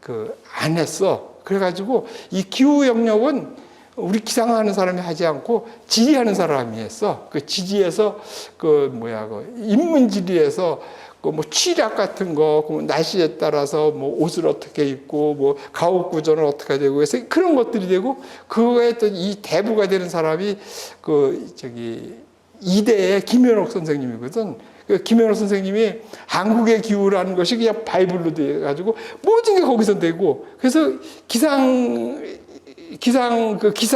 걸 안 했어. 그래가지고 이 기후 영역은 우리 기상하는 사람이 하지 않고 지리하는 사람이 했어. 그 지리에서 인문지리에서 뭐 취약 같은 거, 날씨에 따라서 뭐 옷을 어떻게 입고, 뭐 가옥 구조는 어떻게 되고 해서 그런 것들이 되고, 그거에 또 이 대부가 되는 사람이 이대의 김현옥 선생님이거든. 그 김현옥 선생님이 한국의 기후라는 것이 그냥 바이블로 돼가지고 모든 게 거기서 되고, 그래서 기사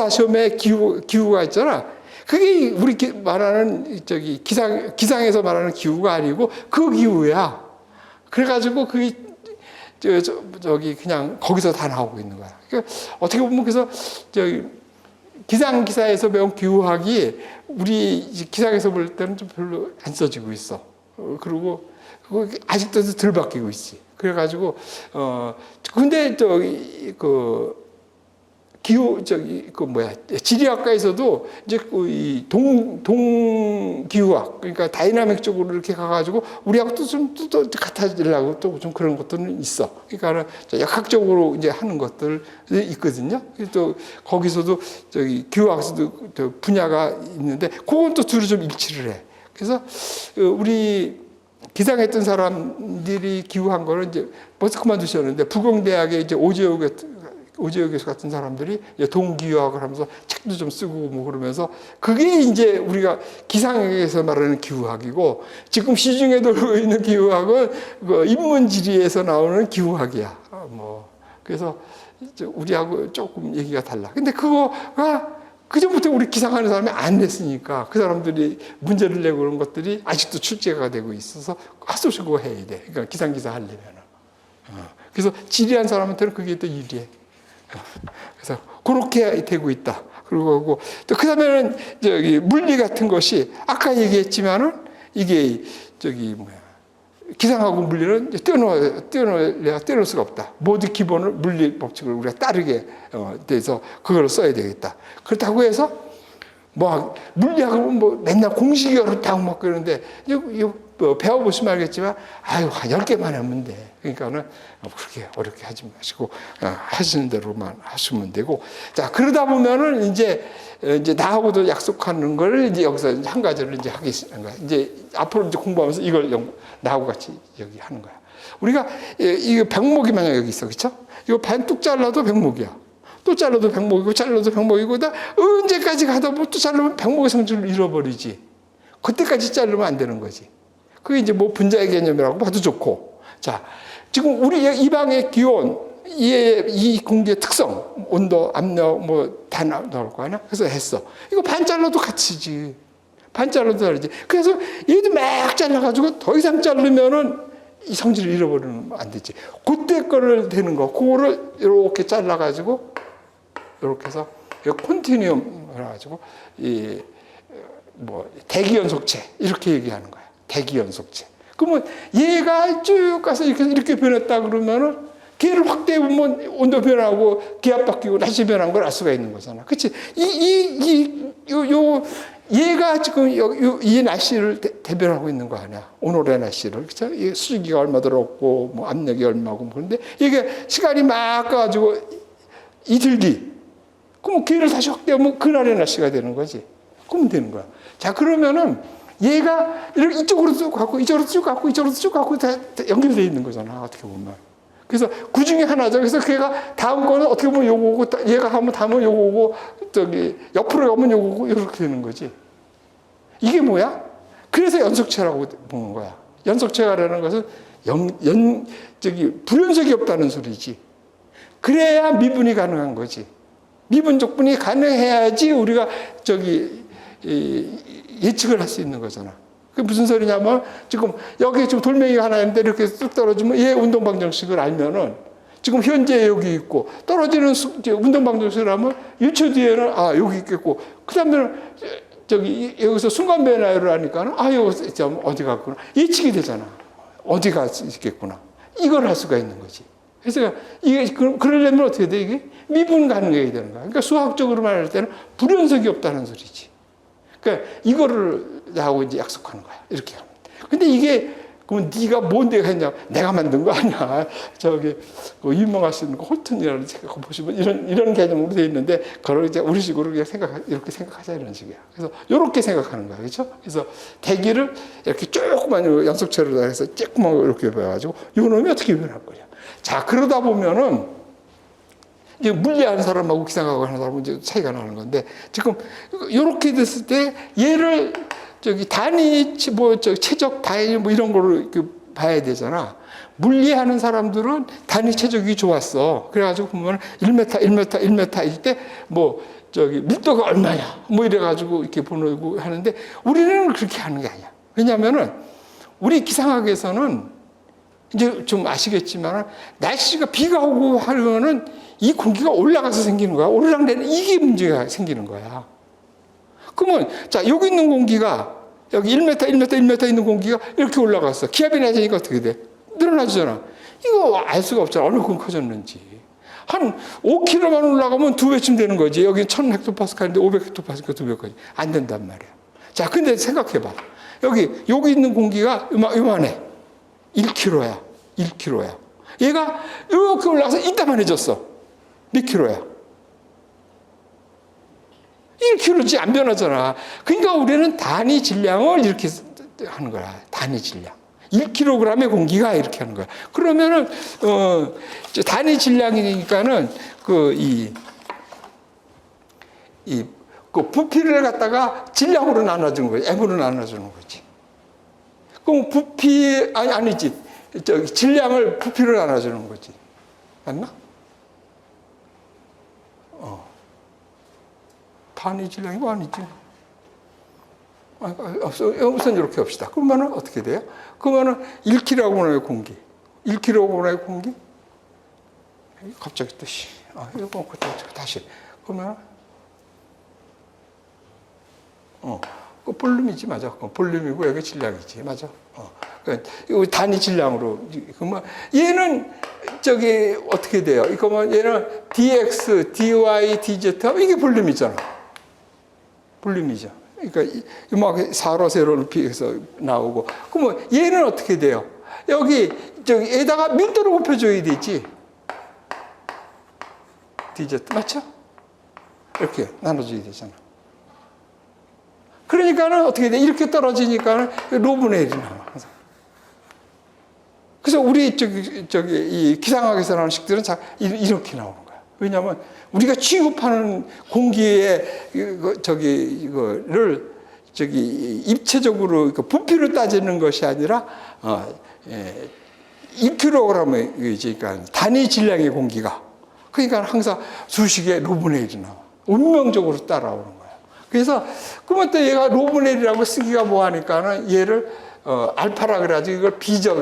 시험에 기후가 있잖아. 그게 우리 말하는 기상에서 말하는 기후가 아니고 그 기후야. 그래가지고 그게 그냥 거기서 다 나오고 있는 거야. 그러니까 어떻게 보면 그래서 기상기사에서 배운 기후학이 우리 기상에서 볼 때는 좀 별로 안 써지고 있어. 그리고 그거 아직도 덜 바뀌고 있지. 그래가지고 근데 지리학과에서도 이제 이 동기후학, 그러니까 다이나믹 쪽으로 이렇게 가가지고 우리하고 또 같아지려고 또 좀 그런 것들은 있어. 그러니까 역학적으로 이제 하는 것들이 있거든요. 또 거기서도 기후학에서도 분야가 있는데 그건 또 둘이 좀 일치를 해. 그래서 우리 기상했던 사람들이 기후한 거는 이제 벌써 그만두셨는데 부경대학의 이제 오재호 교수 같은 사람들이 동기후학을 하면서 책도 좀 쓰고 뭐 그러면서 그게 이제 우리가 기상에서 말하는 기후학이고, 지금 시중에 돌고 있는 기후학은 인문지리에서 나오는 기후학이야. 그래서 우리하고 조금 얘기가 달라. 근데 그거가 그전부터 우리 기상하는 사람이 안 냈으니까 그 사람들이 문제를 내고 그런 것들이 아직도 출제가 되고 있어서 하소시 그거 해야 돼. 그러니까 기상기사 하려면. 그래서 지리한 사람한테는 그게 또 유리해. 그래서 그렇게 되고 있다. 그리고 또 그다음에는 물리 같은 것이 아까 얘기했지만은 이게 기상하고 물리는 떼어놓을 수가 없다. 모두 기본을 물리 법칙을 우리가 따르게 돼서 그걸 써야 되겠다. 그렇다고 해서 뭐 물리학은 뭐 맨날 공식이 어렵다고 막 그러는데 이거 배워보시면 알겠지만 한 10개만 하면 돼. 그러니까는 그렇게 어렵게 하지 마시고 하시는 대로만 하시면 되고, 자 그러다 보면은 이제 나하고도 약속하는 걸 이제 여기서 한 가지를 이제 하겠는 거야. 이제 앞으로 이제 공부하면서 이걸 나하고 같이 여기 하는 거야. 우리가 이거 백목이 만약 여기 있어, 그렇죠? 이거 반 뚝 잘라도 백목이야. 또 잘라도 백목이고 잘라도 백목이고 다 언제까지 가다 보면 또 자르면 백목의 성질을 잃어버리지. 그때까지 자르면 안 되는 거지. 그게 이제 뭐 분자의 개념이라고 봐도 좋고. 자, 지금 우리 이 방의 기온, 이 공기의 특성, 온도, 압력 뭐 다 나올 거 아니야? 그래서 했어. 이거 반 잘라도 같이지. 반 잘라도 다르지. 그래서 얘도 막 잘라가지고 더 이상 자르면은 이 성질을 잃어버리면 안 되지. 그때 거를 되는 거, 그거를 이렇게 잘라가지고 이렇게 해서 콘티뉴엄 해가지고 대기연속체 이렇게 얘기하는 거야. 대기연속체. 그러면 얘가 쭉 가서 이렇게 변했다 그러면은 걔를 확대해 보면 온도 변하고 기압 바뀌고 날씨 변한 걸 알 수가 있는 거잖아. 그렇지? 얘가 지금 이 날씨를 대변하고 있는 거 아니야. 오늘의 날씨를. 그렇죠? 수증기가 얼마 들었고 뭐 압력이 얼마고 그런데 이게 시간이 막 가지고 이틀 뒤. 그럼 걔를 다시 확대하면 그날의 날씨가 되는 거지. 그러면 되는 거야. 자, 그러면은 얘가 이쪽으로 쭉 갖고 이쪽으로 쭉 갖고 이쪽으로 쭉 갖고 다 연결되어 있는 거잖아. 어떻게 보면. 그래서 그 중에 하나죠. 그래서 걔가 다음 거는 어떻게 보면 요거고 얘가 하면 다음은 요거고 옆으로 가면 요거고 이렇게 되는 거지. 이게 뭐야? 그래서 연속체라고 보는 거야. 연속체라는 것은 불연속이 없다는 소리지. 그래야 미분이 가능한 거지. 미분적분이 가능해야지 우리가 예측을 할 수 있는 거잖아. 그게 무슨 소리냐면 지금 여기 지금 돌멩이가 하나 있는데 이렇게 쑥 떨어지면 얘 운동 방정식을 알면은 지금 현재 여기 있고 떨어지는 운동 방정식을 하면 1초 뒤에는 여기 있겠고 그다음에는 여기서 순간 변화를 하니까는 여기서 어디 갔구나 예측이 되잖아. 어디가 있겠구나. 이걸 할 수가 있는 거지. 그래서 이게 그러려면 어떻게 돼? 이게 미분 가능해야 되는 거야. 그러니까 수학적으로 말할 때는 불연속이 없다는 소리지. 그러니까 이거를 하고 이제 약속하는 거야. 이렇게 하면. 근데 이게 그럼 네가 뭔데 했냐? 내가 만든 거 아니야. 유명하신 홀튼이라는 책 보시면 이런 개념으로 되어 있는데 그걸 이제 우리 식으로 그냥 이렇게 생각하자 이런 식이야. 그래서 이렇게 생각하는 거야, 그렇죠? 그래서 대기를 이렇게 조그만 연속체로 해서 조그만 이렇게 봐가지고 이 놈이 어떻게 변할 거냐? 자, 그러다 보면은 이제 물리하는 사람하고 기상하고 하는 사람은 이제 차이가 나는 건데 지금 이렇게 됐을 때 얘를 단위, 최적, 다위, 이런 거를 봐야 되잖아. 물리하는 사람들은 단위 최적이 좋았어. 그래가지고 보면 1m일 때, 밀도가 얼마냐. 이래가지고 이렇게 보내고 하는데, 우리는 그렇게 하는 게 아니야. 왜냐면은, 우리 기상학에서는 이제 좀 아시겠지만, 날씨가 비가 오고 하면은 이 공기가 올라가서 생기는 거야. 올라가는 이게 문제가 생기는 거야. 그러면 자 여기 있는 공기가 여기 1m 있는 공기가 이렇게 올라갔어. 기압이 낮으니까 어떻게 돼? 늘어나잖아. 이거 알 수가 없잖아. 얼마큼 커졌는지. 한 5km만 올라가면 2배쯤 되는 거지. 여기 1000헥토파스칼인데 500헥토파스칼 2배까지. 안 된단 말이야. 자, 근데 생각해봐. 여기 있는 공기가 요만해. 1kg야. 1kg야. 얘가 이렇게 올라가서 이따만해졌어. 몇 킬로야? 1kg지 안 변하잖아. 그러니까 우리는 단위 질량을 이렇게 하는 거야. 단위 질량. 1kg의 공기가 이렇게 하는 거야. 그러면은 단위 질량이니까는 그 부피를 갖다가 질량으로 나눠주는 거지. M으로 나눠주는 거지. 그럼 부피 아니지. 질량을 부피로 나눠주는 거지. 맞나? 단위 질량이 뭐 아니지. 우선 이렇게 합시다. 그러면은 어떻게 돼요? 그러면은 1kg의 공기. 1kg의 공기? 갑자기 또, 이거 다시. 그러면, 그 볼륨이지, 맞아. 볼륨이고, 여기 질량이지, 맞아. 그러니까 이거 단위 질량으로. 그러면 얘는 어떻게 돼요? 그러면 얘는 dx, dy, dz, 이게 볼륨이잖아. 볼륨이죠. 그러니까 막 4로 세로를 비해서 나오고. 그러면 얘는 어떻게 돼요? 여기에다가 밀도를 곱해줘야 되지. dz 맞죠? 이렇게 나눠줘야 되잖아. 그러니까는 어떻게 돼? 이렇게 떨어지니까는 로브네 1이 나와 항상. 그래서 우리 이 기상학에서 나오는 식들은 이렇게 나오는 거야. 왜냐하면 우리가 취급하는 공기의 이거를 입체적으로 부피로 따지는 것이 아니라 2kg이지, 그러니까 단위 질량의 공기가. 그러니까 항상 수식에 로브네 1이 나와. 운명적으로 따라오는 거야. 그래서 그러면 또 얘가 로브네 1이라고 쓰기가 뭐하니까는 얘를 알파라 그래가지고 이걸 비적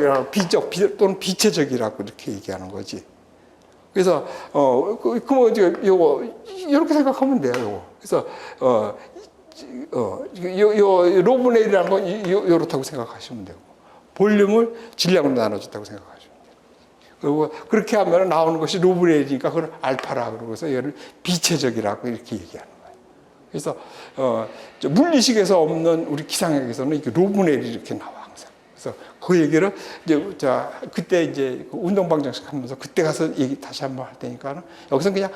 또는 비체적이라고 이렇게 얘기하는 거지. 그래서 요거 이렇게 생각하면 돼요. 요거. 그래서 로브네 1이라는 건 이렇다고 생각하시면 되고 볼륨을 질량으로 나눠줬다고 생각하시면 돼요. 그리고 그렇게 하면 나오는 것이 로브네 1이니까 그걸 알파라 그러고서 얘를 비체적이라고 이렇게 얘기하는 거예요. 그래서 물리식에서 없는 우리 기상학에서는 이렇게 로브네 1이 이렇게 나와. 그래서 그 얘기를 그때 이제 운동 방정식 하면서 그때 가서 얘기 다시 한번 할 테니까 여기서 그냥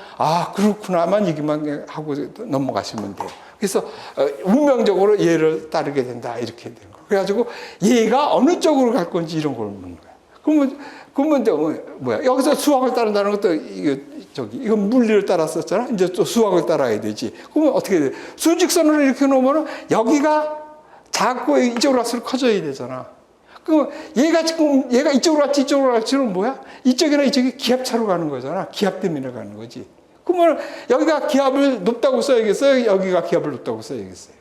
그렇구나만 얘기만 하고 넘어가시면 돼요. 그래서 운명적으로 얘를 따르게 된다 이렇게 되는 거예요. 그래가지고 얘가 어느 쪽으로 갈 건지 이런 걸 묻는 거예요. 그러면 이제 뭐야? 여기서 수학을 따른다는 것도 이건 물리를 따랐었잖아. 이제 또 수학을 따라야 되지. 그러면 어떻게 돼? 수직선으로 이렇게 놓으면 여기가 작고 이쪽으로 갈수록 커져야 되잖아. 그럼 얘가 이쪽으로 갈지는 뭐야? 이쪽이나 이쪽이 기압차로 가는 거잖아. 기압 때문에 가는 거지. 그러면 여기가 기압을 높다고 써야겠어요? 여기가 기압을 높다고 써야겠어요?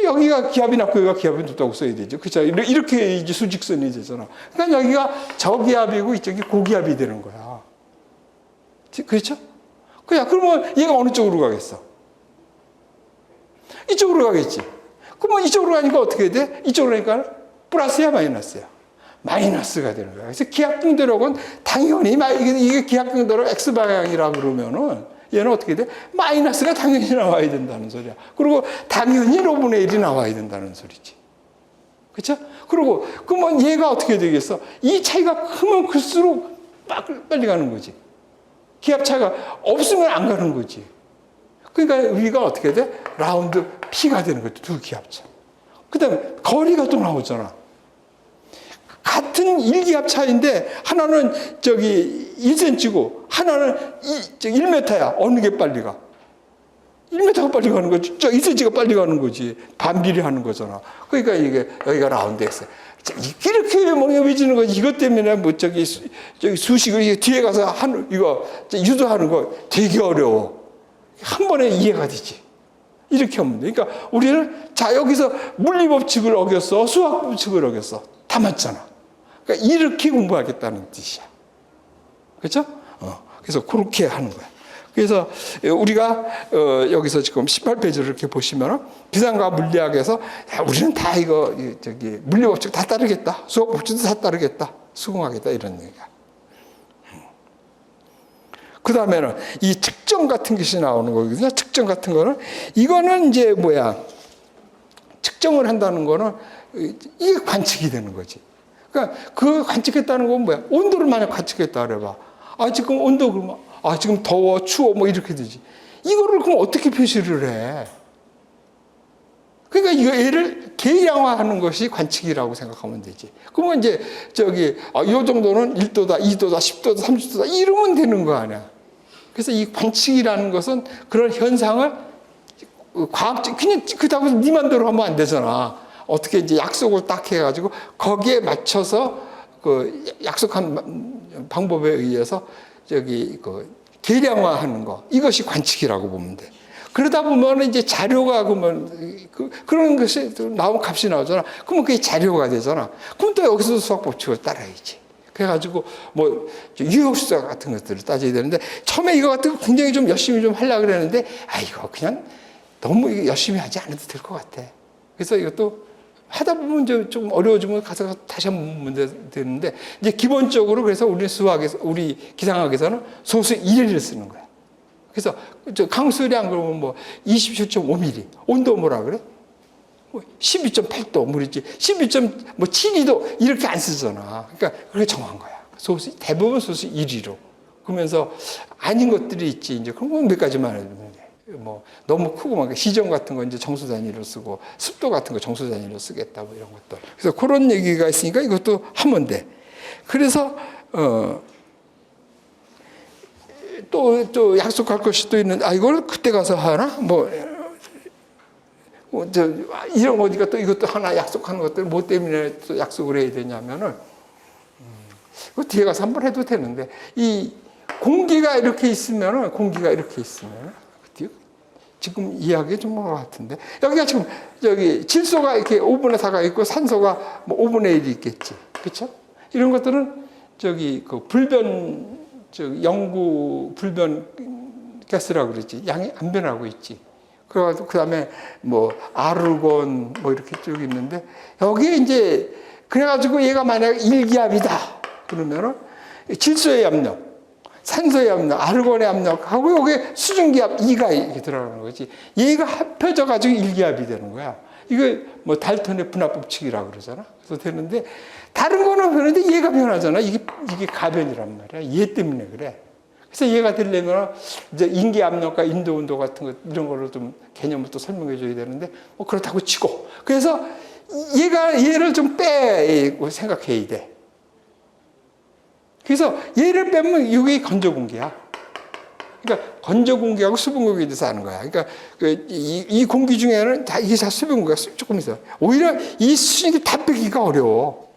여기가 기압이 낮고 여기가 기압이 높다고 써야 되죠. 그렇죠? 이렇게 이제 수직선이 되잖아. 그러니까 여기가 저기압이고 이쪽이 고기압이 되는 거야. 그렇죠? 그냥 그러면 얘가 어느 쪽으로 가겠어? 이쪽으로 가겠지. 그러면 이쪽으로 가니까 어떻게 돼? 이쪽으로 가니까 플러스야 마이너스야? 마이너스가 되는 거야. 그래서 기압등대력은 당연히 이게 기압등대력 X방향이라 그러면은 얘는 어떻게 돼? 마이너스가 당연히 나와야 된다는 소리야. 그리고 당연히 5분의 1이 나와야 된다는 소리지. 그렇죠? 그리고 그러면 얘가 어떻게 되겠어? 이 차이가 크면 클수록 빨리 가는 거지. 기압 차이가 없으면 안 가는 거지. 그러니까 위가 어떻게 돼? 라운드 P가 되는 거지. 두 기압차. 그 다음에 거리가 또 나오잖아. 같은 1기압 차인데 하나는 저기 1cm고 하나는 1m야. 어느 게 빨리 가? 1m가 빨리 가는 거지. 1cm가 빨리 가는 거지. 반비례 하는 거잖아. 그러니까 이게 여기가 라운드 X. 이렇게 멍해지는 거지. 이것 때문에 뭐 저기 수식을 뒤에 가서 이거 유도하는 거 되게 어려워. 한 번에 이해가 되지. 이렇게 하면 돼. 그러니까 우리는 자 여기서 물리 법칙을 어겼어, 수학 법칙을 어겼어. 다 맞잖아. 그러니까 이렇게 공부하겠다는 뜻이야. 그렇죠? 그래서 그렇게 하는 거야. 그래서 우리가 여기서 지금 18페이지를 이렇게 보시면 비상과 물리학에서 야, 우리는 다 이거 저기 물리 법칙 다 따르겠다, 수학 법칙도 다 따르겠다, 수긍하겠다 이런 얘기야. 그 다음에는 이 측정 같은 것이 나오는 거거든요. 측정 같은 거는 이거는 이제 뭐야? 측정을 한다는 거는 이게 관측이 되는 거지. 그러니까 그 관측했다는 건 뭐야? 온도를 만약 관측했다 그래봐. 아 지금 온도 그러면 아 지금 더워 추워 뭐 이렇게 되지. 이거를 그럼 어떻게 표시를 해? 그러니까 이거 얘를 계량화하는 것이 관측이라고 생각하면 되지. 그러면 이제 저기 이 정도는 1도다, 2도다, 10도다, 30도다 이러면 되는 거 아니야. 그래서 이 관측이라는 것은 그런 현상을 과학적 그냥 그렇다고 해서 네 맘대로 하면 안 되잖아. 어떻게 이제 약속을 딱 해가지고 거기에 맞춰서 그 약속한 방법에 의해서 저기 그 계량화하는 거 이것이 관측이라고 보면 돼. 그러다 보면 이제 자료가 그러면 그런 것이 나온 값이 나오잖아. 그러면 그게 자료가 되잖아. 그럼 또 여기서 수학 법칙을 따라야지. 그래가지고 뭐 유효수사 같은 것들을 따져야 되는데 처음에 이거 같은 거 굉장히 좀 열심히 좀 하려고 그랬는데 아 이거 그냥 너무 열심히 하지 않아도 될 것 같아. 그래서 이것도 하다 보면 좀 어려워지면 가서 다시 한번 보면 되는데 이제 기본적으로 그래서 우리 수학에서 우리 기상학에서는 소수 1을 쓰는 거야. 그래서 저 강수량 그러면 뭐 27.5mm 온도 뭐라 그래? 12.8도 물이지 12.72도 이렇게 안 쓰잖아. 그러니까 그게 정한 거야. 소수 대부분 소수 1위로. 그러면서 아닌 것들이 있지 이제 그런 몇 가지만 해도 돼. 뭐 너무 크고 막 시정 같은 거 이제 정수 단위로 쓰고 습도 같은 거 정수 단위로 쓰겠다 뭐 이런 것도. 그래서 그런 얘기가 있으니까 이것도 하면 돼. 그래서 또 약속할 것이 또 있는데 이걸 그때 가서 하나 뭐 이런 거니까 또 이것도 하나 약속하는 것들 뭐 때문에 또 약속을 해야 되냐면은 그 뒤에 가서 한번 해도 되는데 이 공기가 이렇게 있으면은 지금 이야기 좀 뭐 같은데 여기가 지금 여기 질소가 이렇게 5분의 4가 있고 산소가 뭐 5분의 1이 있겠지, 그렇죠? 이런 것들은 저기 그 불변 영구 불변 가스라고 그러지 양이 안 변하고 있지. 그래가지고 그 다음에 뭐 아르곤 뭐 이렇게 쭉 있는데 여기에 이제 그래가지고 얘가 만약 1기압이다 그러면은 질소의 압력. 산소의 압력, 아르곤의 압력하고 여기에 수증기압 2가 이렇게 들어가는 거지. 얘가 합해져 가지고 1기압이 되는 거야. 이거 뭐 달턴의 분압 법칙이라고 그러잖아. 그래서 되는데 다른 거는 변하는데 얘가 변하잖아. 이게 가변이란 말이야. 얘 때문에 그래. 그래서 얘가 되려면 이제 인기 압력과 인도 온도 같은 것 이런 거를 좀 개념을 또 설명해 줘야 되는데 뭐 그렇다고 치고 그래서 얘를 좀 빼고 생각해야 돼. 그래서 얘를 빼면 이게 건조 공기야. 그러니까 건조 공기하고 수분 공기에 대해서 하는 거야. 그러니까 이 공기 중에는 이게 다 수분 공기가 조금 있어. 오히려 이 수증기 다 빼기가 어려워.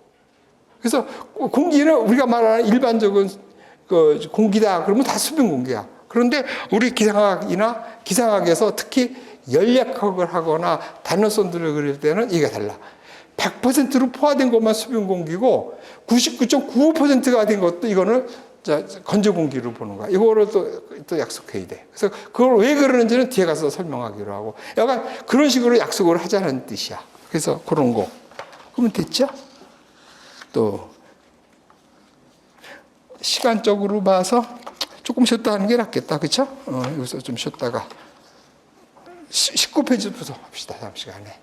그래서 공기는 우리가 말하는 일반적인 그 공기다 그러면 다 수분 공기야. 그런데 우리 기상학이나 기상학에서 특히 열역학을 하거나 단어선들을 그릴 때는 이게 달라. 100%로 포화된 것만 수분 공기고 99.95%가 된 것도 이거는 건조 공기로 보는 거야. 이거를 또 약속해야 돼. 그래서 그걸 왜 그러는지는 뒤에 가서 설명하기로 하고. 약간 그런 식으로 약속을 하자는 뜻이야. 그래서 그런 거. 그러면 됐죠? 또 시간적으로 봐서 조금 쉬었다 하는 게 낫겠다. 그렇죠? 여기서 좀 쉬었다가 19페이지부터 합시다. 다음 시간에.